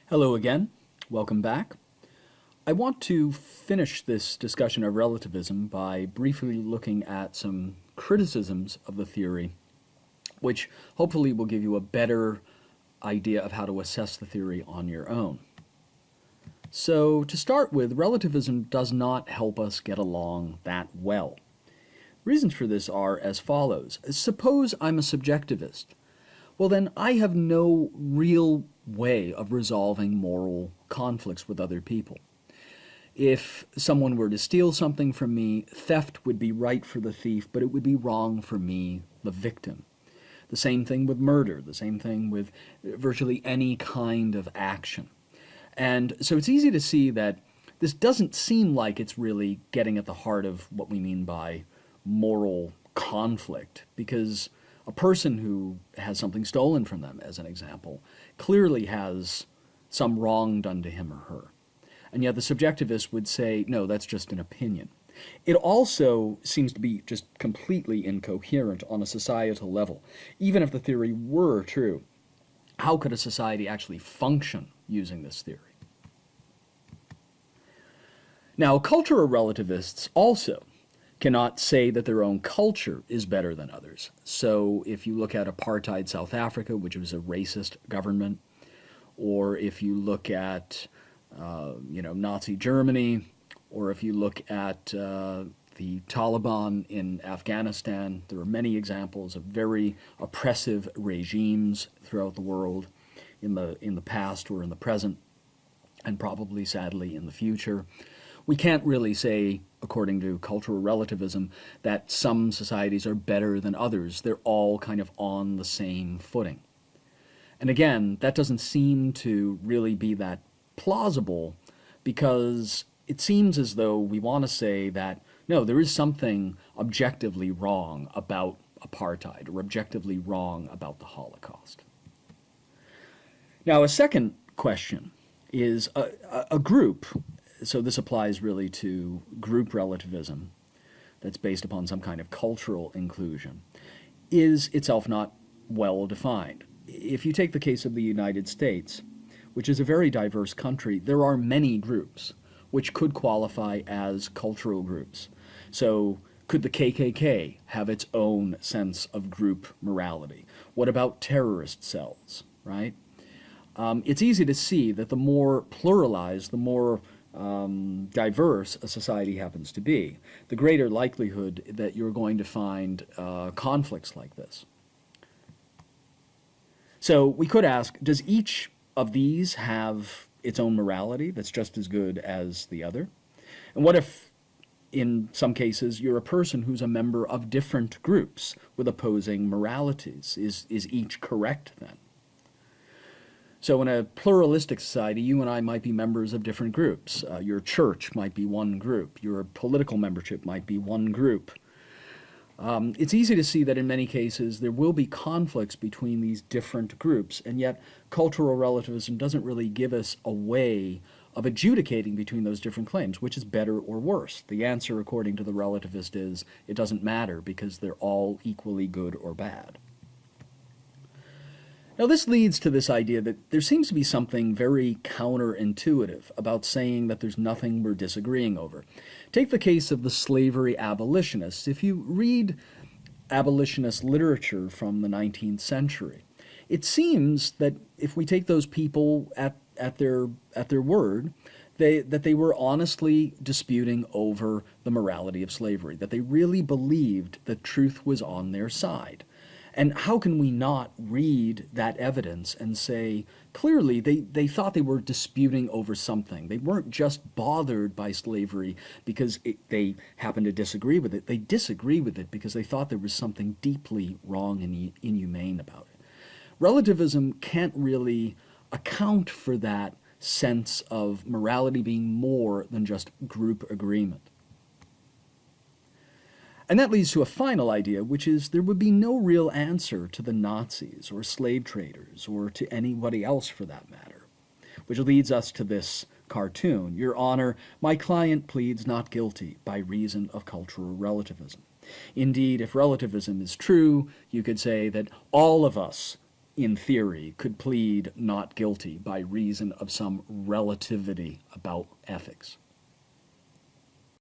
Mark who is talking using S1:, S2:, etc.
S1: Hello again. Welcome back. I want to finish this discussion of relativism by briefly looking at some criticisms of the theory, which hopefully will give you a better idea of how to assess the theory on your own. So, to start with, relativism does not help us get along that well. Reasons for this are as follows. Suppose I'm a subjectivist. Well, then I have no real way of resolving moral conflicts with other people. If someone were to steal something from me, theft would be right for the thief, but it would be wrong for me, the victim. The same thing with murder, the same thing with virtually any kind of action. And so it's easy to see that this doesn't seem like it's really getting at the heart of what we mean by moral conflict, because a person who has something stolen from them, as an example, clearly has some wrong done to him or her. And yet the subjectivist would say, no, that's just an opinion. It also seems to be just completely incoherent on a societal level. Even if the theory were true, how could a society actually function using this theory? Now, cultural relativists also cannot say that their own culture is better than others. So if you look at apartheid South Africa, which was a racist government, or if you look at Nazi Germany, or if you look at the Taliban in Afghanistan, there are many examples of very oppressive regimes throughout the world in the past or in the present, and probably, sadly, in the future. We can't really say, according to cultural relativism, that some societies are better than others. They're all kind of on the same footing. And again, that doesn't seem to really be that plausible, because it seems as though we want to say that, no, there is something objectively wrong about apartheid, or objectively wrong about the Holocaust. Now, a second question is a group. So this applies really to group relativism that's based upon some kind of cultural inclusion, is itself not well defined. If you take the case of the United States, which is a very diverse country, there are many groups which could qualify as cultural groups. So could the KKK have its own sense of group morality? What about terrorist cells, right? It's easy to see that the more pluralized, the more diverse a society happens to be, the greater likelihood that you're going to find conflicts like this. So we could ask, does each of these have its own morality that's just as good as the other? And what if, in some cases, you're a person who's a member of different groups with opposing moralities? Is each correct then? So in a pluralistic society, you and I might be members of different groups. Your church might be one group. Your political membership might be one group. It's easy to see that in many cases there will be conflicts between these different groups, and yet cultural relativism doesn't really give us a way of adjudicating between those different claims, which is better or worse. The answer, according to the relativist, is it doesn't matter because they're all equally good or bad. Now this leads to this idea that there seems to be something very counterintuitive about saying that there's nothing we're disagreeing over. Take the case of the slavery abolitionists. If you read abolitionist literature from the 19th century, it seems that if we take those people at their word, that they were honestly disputing over the morality of slavery, that they really believed that truth was on their side. And how can we not read that evidence and say, clearly they thought they were disputing over something. They weren't just bothered by slavery because they happened to disagree with it. They disagree with it because they thought there was something deeply wrong and inhumane about it. Relativism can't really account for that sense of morality being more than just group agreement. And that leads to a final idea, which is there would be no real answer to the Nazis or slave traders or to anybody else for that matter. Which leads us to this cartoon. Your Honor, my client pleads not guilty by reason of cultural relativism. Indeed, if relativism is true, you could say that all of us in theory, could plead not guilty by reason of some relativity about ethics.